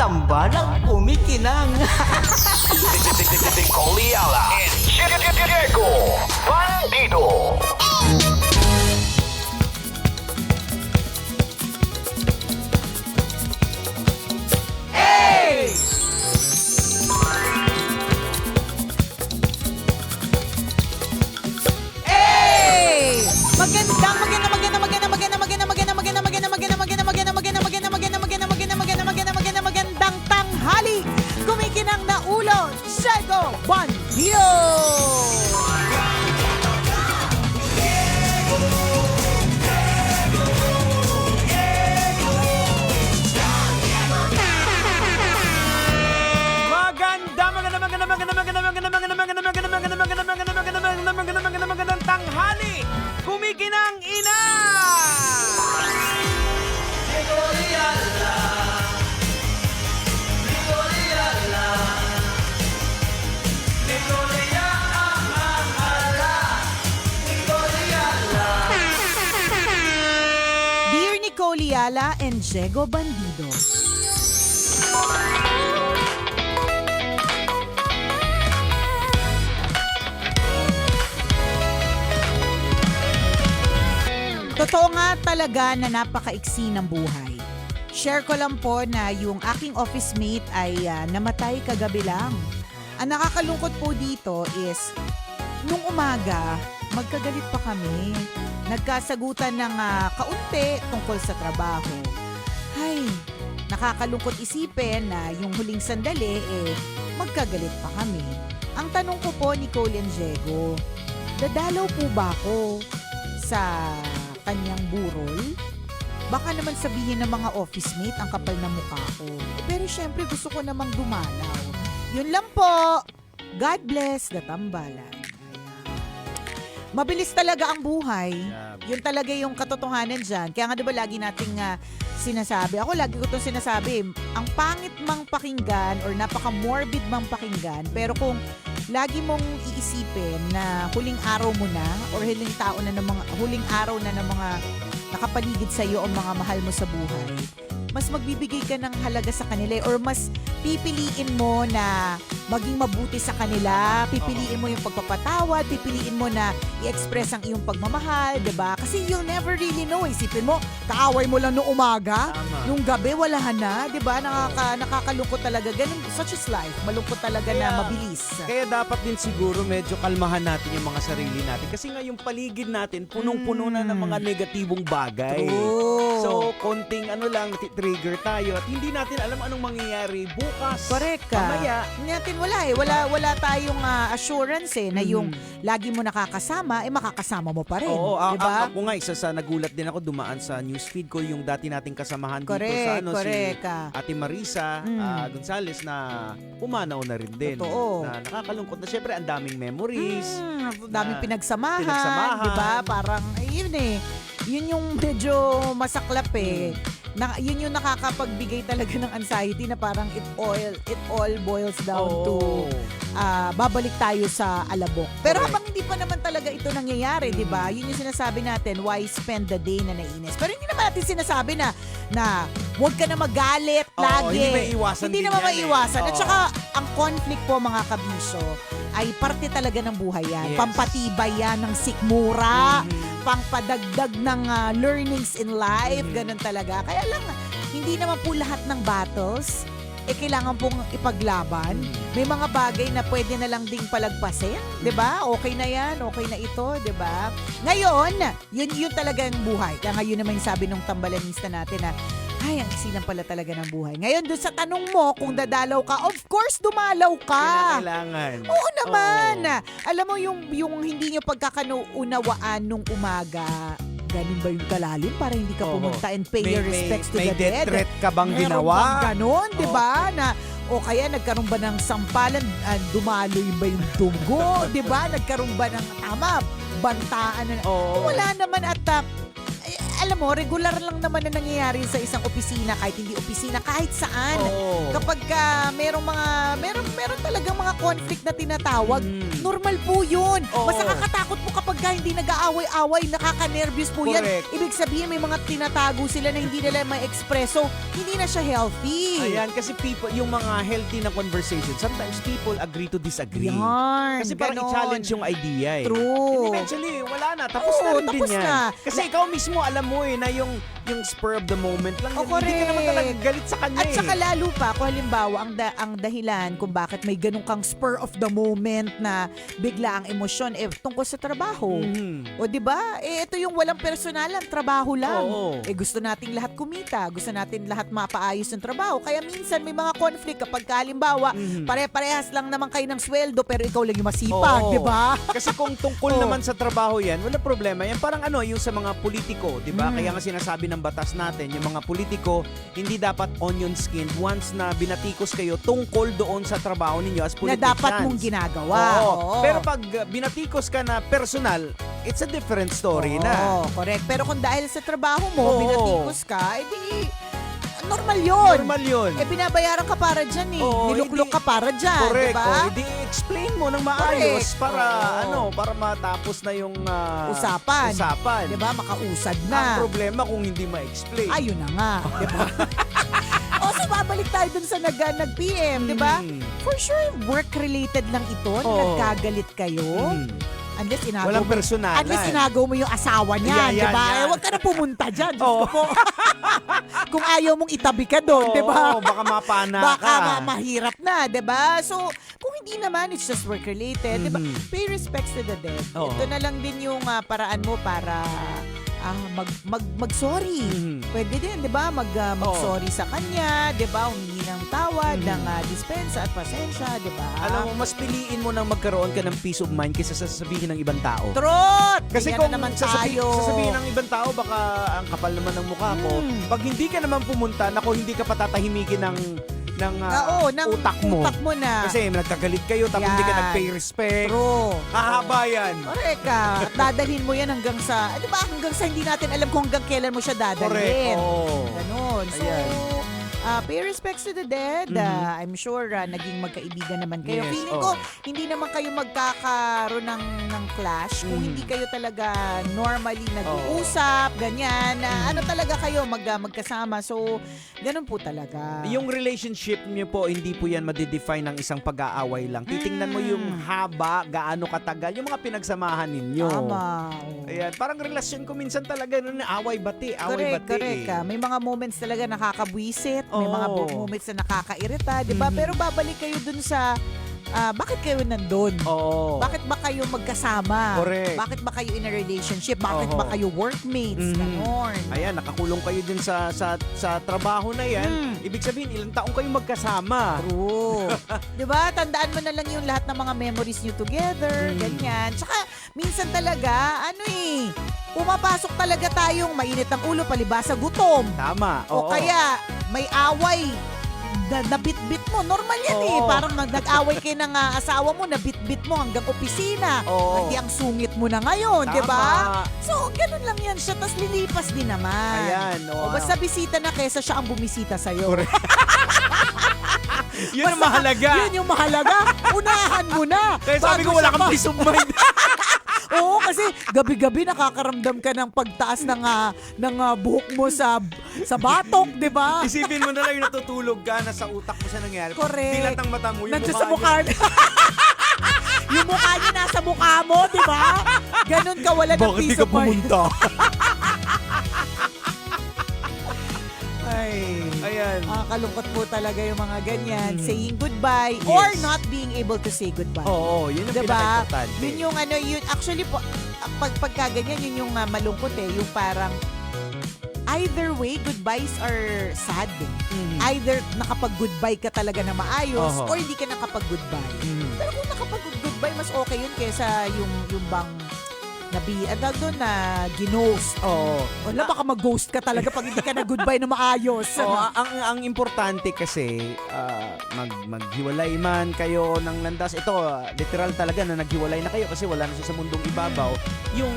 tambalang kumikinang. Nicole Ayala and Diego Bandido. Magandang tanghali! Kumikinang na ulo, Diego Bandido! Magandang tanghali! Kumikinang ina! Dear Nicole Ayala and Diego Bandido. Totoo nga talaga na napakaiksi ng buhay. Share ko lang po na yung aking office mate ay namatay kagabi lang. Ang nakakalungkot po dito is, nung umaga, magkagalit pa kami. Nagkasagutan ng kaunti tungkol sa trabaho. Ay, nakakalungkot isipin na yung huling sandali magkagalit pa kami. Ang tanong ko po, Nicole and Diego, dadalaw po ba ako sa kanyang burol? Baka naman sabihin ng mga office mate ang kapal na mukha ko. Pero syempre gusto ko namang dumalaw. Yun lang po. God bless the tambalan. Mabilis talaga ang buhay. Yun talaga yung katotohanan dyan. Kaya nga diba lagi nating sinasabi, ako lagi ko itong sinasabi, ang pangit mang pakinggan or napaka-morbid mang pakinggan, pero kung lagi mong iisipin na huling araw mo na or huling araw na ng mga nakapaligid sa iyo o mga mahal mo sa buhay, mas magbibigay ka ng halaga sa kanila or mas pipiliin mo na maging mabuti sa kanila, pipiliin mo yung pagpapatawad, pipiliin mo na i-express ang iyong pagmamahal, 'di ba? Kasi you'll never really know. Isipin mo, kaaway mo lang noong umaga, nung gabi wala na, 'di ba? Nakakalungkot talaga. Ganun, such is life. Malungkot talaga na mabilis. Kaya dapat din siguro medyo kalmahan natin yung mga sarili natin. Kasi nga yung paligid natin, punong-puno na ng mga negatibong bagay. True. So, konting trigger tayo at hindi natin alam anong mangyayari bukas. Correct ka. Mamaya. Natin wala tayong assurance na yung lagi mo nakakasama, makakasama mo pa rin. Oo, diba? ako nga, isa sa nagulat din ako dumaan sa newsfeed ko yung dati nating kasamahan dito Correct, sa correct. si Ate Marisa Gonzales na pumanaw na rin din. Totoo. Na nakakalungkot na syempre ang daming memories. Daming pinagsamahan, Pinagsamahan. diba? Parang, yun yun yung medyo masaklap yun yung nakakapagbigay talaga ng anxiety na parang it all boils down to babalik tayo sa alabok. Pero Correct. habang hindi pa naman talaga ito nangyayari, di ba? Yun yung sinasabi natin, why spend the day na naiinis? Pero hindi naman natin sinasabi na huwag ka na magalit lagi. Hindi maiiwasan Hindi din naman yan maiiwasan. At Oo. saka, ang conflict po mga kabisyo ay parte talaga ng buhay yan. Yes. Pampatibay yan ng sikmura, pangpadagdag ng learnings in life, ganun talaga. Kaya lang, hindi naman po lahat ng battles kailangan pong ipaglaban. May mga bagay na pwede na lang ding palagpasin, 'di ba? Okay na 'yan, okay na ito, 'di ba? Ngayon, yun talaga ang buhay. Kaya ngayon naman yung sabi nung tambalanista natin na ay, ang isilang pala talaga ng buhay. Ngayon, doon sa tanong mo kung dadalaw ka, of course, dumalaw ka. Kailangan. Oo naman. Oo. Alam mo, yung hindi nyo pagkakaunawaan nung umaga, ganun ba yung kalalim para hindi ka Oo. pumunta and pay your respects to may the death dead? threat ka bang Meron ginawa? bang ganon, di ba? O kaya nagkaroon ba ng sampalan, dumaloy ba yung dugo? Di ba? Nagkaroon ba ng bantaan? Oo. Wala naman at alam mo, regular lang naman na nangyayari sa isang opisina, kahit hindi opisina, kahit saan. Oo. Kapag meron talagang mga conflict na tinatawag, normal po yun. Oo. Basta kakatakot po kapag hindi nag-aaway-away, nakaka-nervous po yan. Correct. Ibig sabihin may mga tinatago sila na hindi nila ma-expresso, hindi na siya healthy. Ayan, kasi people, yung mga healthy na conversation, sometimes people agree to disagree. Yan, Kasi parang ganon. i-challenge yung idea eh. True. And eventually, wala na. Tapos Oo, na rin din tapos yan. na. Kasi ikaw mismo alam mo na yung spur of the moment lang. Oh, Hindi ka naman correct. talaga galit sa kanya At eh. saka lalo pa, kung halimbawa, ang dahilan kung bakit may ganun kang spur of the moment na bigla ang emosyon, tungkol sa trabaho. Mhm. O di ba? Ito yung walang personalan, trabaho lang. Oo. Gusto nating lahat kumita, gusto natin lahat mapaayos ng trabaho. Kaya minsan may mga conflict kapag halimbawa, pare-parehas lang naman kayo ng sweldo pero ikaw lang yung masipag, Oo. di ba? Kasi kung tungkol Oo. naman sa trabaho yan, wala problema. Yan parang yung sa mga politiko, di ba? Mm. Kaya nga sinasabi ng batas natin, yung mga politiko, hindi dapat onion skin once na binatikos kayo tungkol doon sa trabaho ninyo as Na politicians. dapat mong ginagawa. Oo. Oo. Pero pag binatikos ka na personal, it's a different story na. Oo, correct. Pero kung dahil sa trabaho mo, Oo. binatikos ka, edi normal yun. Normal yun. Binabayaran ka para dyan eh. Oo, Niluklok hindi- ka para dyan, Correct. di ba? O, explain mo ng maayos Correct. para Oo. para matapos na yung Usapan. usapan. Di ba? Makausad Ang na. problema kung hindi ma-explain. Ayun na nga, di ba? O, so babalik tayo dun sa nag-PM, di ba? Mm. For sure, work-related lang ito. Oo. Nagkagalit kayo. Mm. Unless inagaw Walang mo. personalan. At least inagaw mo yung asawa niya, Yan, di ba? yan. Huwag ka na pumunta dyan. Diyos Oo. ko po. Kung ayaw mong itabi ka doon, di ba? Oo, baka mapana ka. Baka mahirap na, 'di ba? So, kung hindi naman it's just work related, 'di ba? Mhm. Pay respects to the dead. Oo. Ito na lang din yung paraan mo para mag-sorry. Mhm. Pwede din, 'di ba? Mag-sorry sa kanya, 'di ba? Humingi ng tawad, Mhm. ng dispensa at pasensya, 'di ba? Alam mo, mas piliin mo nang magkaroon ka ng peace of mind kaysa sasabihin ng ibang tao. Truth! Kasi Ganyan kung na naman sasabihin ng ibang tao, baka ang kapal naman ng mukha ko. Pag hindi ka naman pumunta, nako, hindi ka patatahimikin ng ng utak mo. Utak mo na. Kasi nagkagalit kayo, tapos hindi ka Yan. nag-pay respect. True. Hahaba yan. Correct ka. At dadalhin mo yan hanggang sa, di ba, hanggang sa hindi natin alam kung hanggang kailan mo siya Correct. dadalhin. Oo. Ganon. So, Ayan. pay respects to the dead. Mhm. I'm sure naging magkaibigan naman kayo. Yes, Feeling oo. ko, hindi naman kayo magkakaroon ng clash kung Mhm. hindi kayo talaga normally nag-uusap, ganyan. Ano talaga kayo magkasama. So, ganun po talaga. Yung relationship niyo po, hindi po yan madidefine ng isang pag-aaway lang. Titingnan mo yung haba, gaano katagal, yung mga pinagsamahan ninyo. Tama. Oo. Ayan, parang relasyon ko minsan talaga away bati, away Correct, bati. correct ka. May mga moments talaga nakakabwisit, may mga Oo. moments na nakakairita, di ba? Mhm. Pero babalik kayo dun sa, bakit kayo nandun? Oo. Bakit ba kayo magkasama? Correct. Bakit ba kayo in a relationship? Bakit Oo. ba kayo workmates? Mhm. Ganon. Ayan, nakakulong kayo din sa trabaho na yan. Ibig sabihin, ilang taong kayo magkasama. True. 'Di ba? Tandaan mo na lang yung lahat ng mga memories nyo together, ganyan. Tsaka minsan talaga, pumapasok talaga tayong mainit ang ulo, palibasa gutom. Tama. O Oo. kaya may away nabitbit mo. Normal yan Oo. Parang nag-away kayo ng asawa mo, nabitbit mo hanggang opisina. Oo. Hindi ang sungit mo na ngayon, Tama. di ba? So, ganun lang yan siya. Tapos lilipas din naman. Ayan. O basta bisita na kesa siya ang bumisita sa'yo. Correct. Yun ang Basta mahalaga. Yun yung mahalaga. Unahan mo na. Kaya sabi Bago ko, wala siya kang peace of mind. Oo, kasi gabi-gabi nakakaramdam ka ng pagtaas ng buhok mo sa batok, di ba? Isipin mo na lang yung natutulog ka, nasa utak mo siya nangyari. Correct. Dilat ang mata mo, yung Nandiyan mukha sa mukha niya. Yung mukha niya nasa mukha mo, di ba? Ganon ka, wala ng Bakit di peace ka of mind. pumunta? Ay, Ayan. nakakalungkot po talaga yung mga ganyan. Mhm. Saying goodbye Yes. or not being able to say goodbye. Oo, yun ang Diba? pinaka-importante. Yun yung yun, actually po, pagka ganyan, yun yung malungkot yung parang, either way, goodbyes are sad. Mhm. Either nakapag-goodbye ka talaga na maayos Oho. or hindi ka nakapag-goodbye. Mhm. Pero kung nakapag-goodbye, mas okay yun kesa yung bang doon na ginost. Oo. Wala, baka mag-ghost ka talaga pag hindi ka na-goodbye na maayos. Oo, ang importante kasi maghiwalay man kayo ng landas. Ito, literal talaga na naghiwalay na kayo kasi wala na siya sa mundong ibabaw. Yung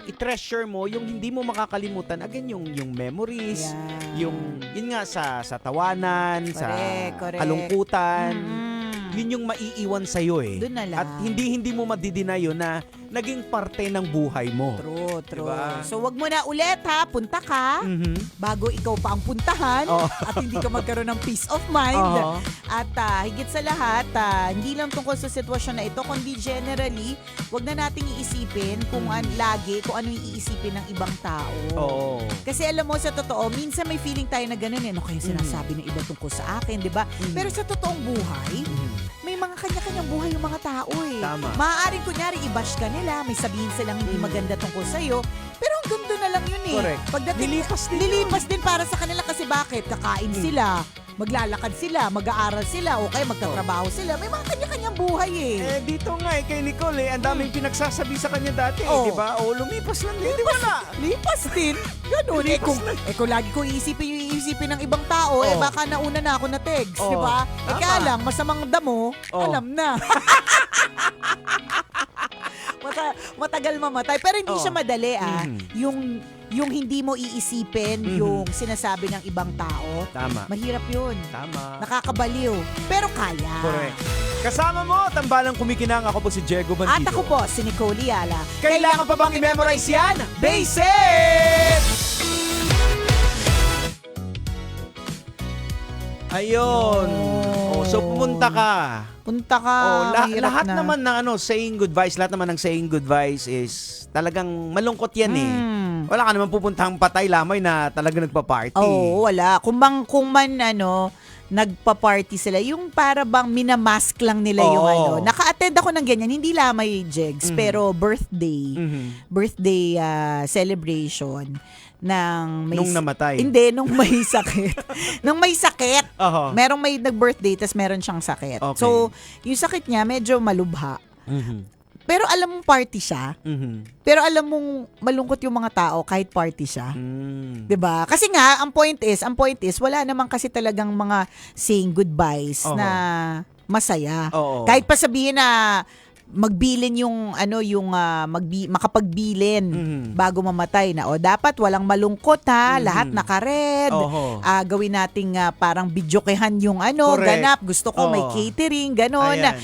i-treasure mo yung hindi mo makakalimutan. Again, yung memories, yung yun nga sa tawanan, sa Correct. kalungkutan. Mm. Yun yung maiiwan sa iyo Doon na lang. At hindi mo madidina yun na naging parte ng buhay mo. True. Diba? So, wag mo na ulit ha, punta ka. Mhm. Bago ikaw pa ang puntahan Oo. at hindi ka magkaroon ng peace of mind. Oo. At higit sa lahat, hindi lang tungkol sa sitwasyon na ito, kundi generally, wag na nating iisipin kung lagi, kung ano yung iisipin ng ibang tao. Oo. Kasi alam mo, sa totoo, minsan may feeling tayo na ganun ano kaya sinasabi ng iba tungkol sa akin, di ba? Pero sa totoong buhay, may mga kanya-kanyang buhay yung mga tao eh. Tama. Maaaring kunyari, i-bash ka nila, may sabihin silang hindi maganda tungkol sa'yo, pero hanggang doon na lang yun eh. Correct. Pagdating, lilipas din para sa kanila kasi bakit? Kakain sila, maglalakad sila, mag-aaral sila, o kaya magtatrabaho sila. May mga kanya-kanyang buhay eh. Dito nga kay Nicole ang daming pinagsasabi sa kanya dati, Oo. di ba? Lumipas lang din, di ba na? Lipas din. Ganun. Kung lagi ko iisipin ng ibang tao, Oo. baka nauna na ako na text, Oo. di ba? Tama. Kaya lang, masamang damo, Oo. alam na. Matagal mamatay. Pero hindi Oo. siya madali Mhm. Yung hindi mo iisipin Mhm. yung sinasabi ng ibang tao. Tama. Mahirap yun. Tama. Nakakabaliw. Pero kaya. Correct. Kasama mo, tambalang kumikinang. Ako po si Diego At Bandido. ako po, si Nicole Yala. Kailangan pa bang i-memorize yan? Basic! Ayun. So pumunta ka. Punta ka. Mahirap Lahat na. naman ng saying goodbyes, lahat naman ng saying goodbyes is talagang malungkot yan eh. Wala ka naman pupuntang patay lamay na talaga nagpa-party. Oo, wala. Kung man nagpa-party sila, yung para bang minamask lang nila yung Oo. Naka-attend ako ng ganyan, hindi lamay Jegs, pero birthday. Mhm. Birthday celebration ng Nung namatay. Hindi, nung may sakit. Nung may sakit. Oho. Merong may nag-birthday, tas meron siyang sakit. Okay. So, yung sakit niya medyo malubha. Mhm. Pero alam mong party siya. Mhm. Pero alam mong malungkot yung mga tao kahit party siya. Mm. 'Di ba? Kasi nga ang point is wala naman kasi talagang mga saying goodbyes Oo. na masaya. Oo. Kahit pa sabihin na magbilin makapagbilin bago mamatay na dapat walang malungkot lahat naka-red. Oho. Gawin nating parang bidyokehan yung Correct. ganap. Gusto ko may Oo. catering, ganon. Ayan.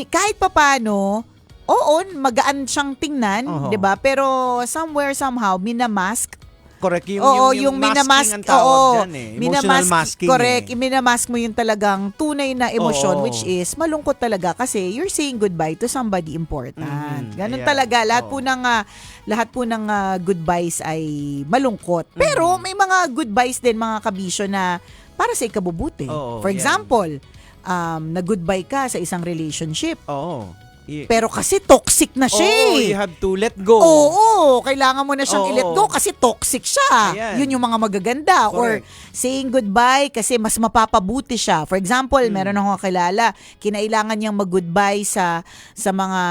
Kahit papaano, oo, magaan siyang tingnan, Oho. 'di ba? Pero somehow minamask. Correct. Yung minamask, masking ang tawag dyan eh. Emotional masking. correct. Eh. Minamask mo yung talagang tunay na emosyon, Oo. which is malungkot talaga kasi you're saying goodbye to somebody important. Ganon Ayan. talaga. Lahat Oo. po ng goodbyes ay malungkot. Pero may mga goodbyes din, mga kabisyo na para sa ikabubuti. Oo, For yan. example, nag-goodbye ka sa isang relationship. Oo. Pero kasi toxic na siya. You have to let go. Oo, kailangan mo na siyang Oo. i-let go kasi toxic siya. Ayan. Yun yung mga magaganda. Or Correct. saying goodbye kasi mas mapapabuti siya. For example, meron akong kakilala, kinailangan niyang mag-goodbye sa mga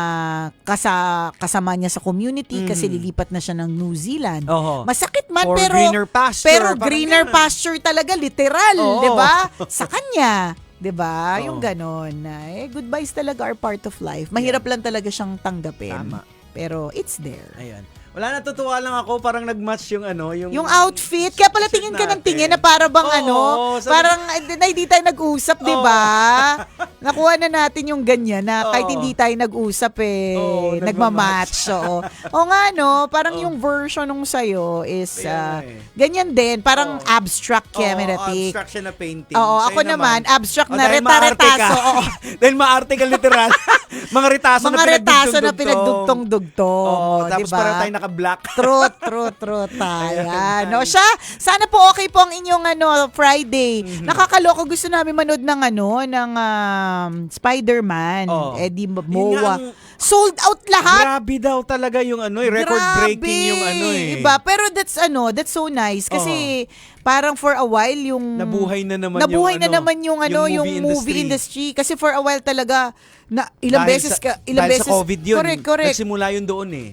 kasama niya sa community kasi lilipat na siya ng New Zealand. Oho. Masakit man, Or pero greener pasture, pero parang greener ganun. pasture talaga, literal, Oo. 'di ba? Sa kanya. 'Di ba? Oo. Yung ganon. Goodbyes talaga are part of life. Mahirap lang talaga siyang tanggapin. Tama. Pero it's there. Ayan. Wala, natutuwa lang ako. Parang nag-match yung Yung outfit, kaya pala tingin ka ng tingin na para bang Oo, sabi- parang hindi tayo nag-usap, 'di ba? Nakuha na natin yung ganyan na kahit Oo. hindi tayo nag-usap Oo, nagmamatch. Oo. O nga parang yung version nung sayo is Kaya nga eh. ganyan din, parang abstract cameratic. Abstraction na painting. Oo, Sa'yo ako naman abstract na dahil maarte ka. reta-retaso. Oo. Dahil maarte ka literal. Mga retaso Mga retaso na pinagdugtong-dugtong. Oo, tapos diba? parang tayo naka-black. True. Ayan. No, sana po okay po ang inyong Friday. Nakakaloka, gusto namin manood ng ng Spider-Man. Oo. Eddie Yun nga Moa. ang- Sold out lahat. Grabe daw talaga yung record-breaking Grabe. yung Iba, pero that's so nice kasi parang for a while yung Nabuhay na naman yung movie industry kasi for a while talaga na ilang Dahil beses sa COVID yun. Correct. Nagsimula yun doon eh.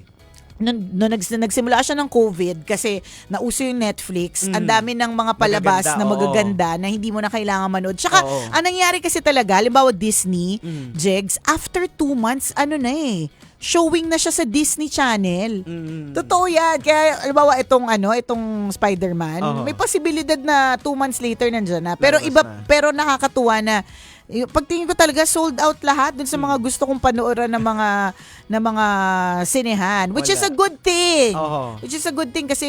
nagsimula siya ng COVID kasi nauso yung Netflix, ang dami ng mga palabas Magaganda, na oo. magaganda na hindi mo na kailangan manood. Tsaka, Oo. ang nangyari kasi talaga, halimbawa Disney, Jegs, after 2 months, showing na siya sa Disney Channel. Totoo yan. Kaya, halimbawa, itong Spider-Man, Oo. may posibilidad na 2 months later nandyan na. Pero Lalabas na. pero nakakatuwa na pagtingin ko talaga sold out lahat dun sa mga gusto kong panoorin ng mga sinehan, which is a good thing. Oo. Which is a good thing kasi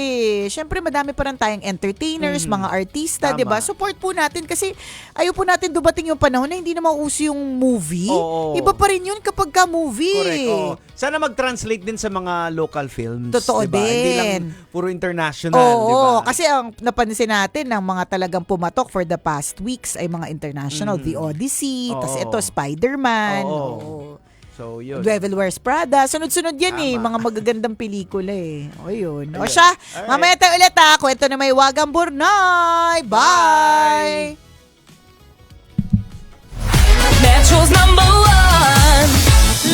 syempre madami pa rin tayong entertainers, mga artista, Tama. 'di ba? Support po natin kasi ayaw po natin dumating yung panahon na hindi na mauso yung movie. Oo. Iba pa rin yun kapag ka movie. Correct. Oo. Sana mag-translate din sa mga local films. Totoo diba? Hindi lang din. puro international, Oo, di ba? kasi ang napansin natin ng mga talagang pumatok for the past weeks ay mga international, The Odyssey, Oo. tas ito Spider-Man, Oo. So, yun. Devil Wears Prada. Sunod-sunod yan Tama. mga magagandang pelikula O yun. O Ayun. siya, Alright. mamaya tayo ulit kwento na may Wagang Burnay. Bye! Metro's #1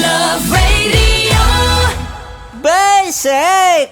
Love Radio. Basic!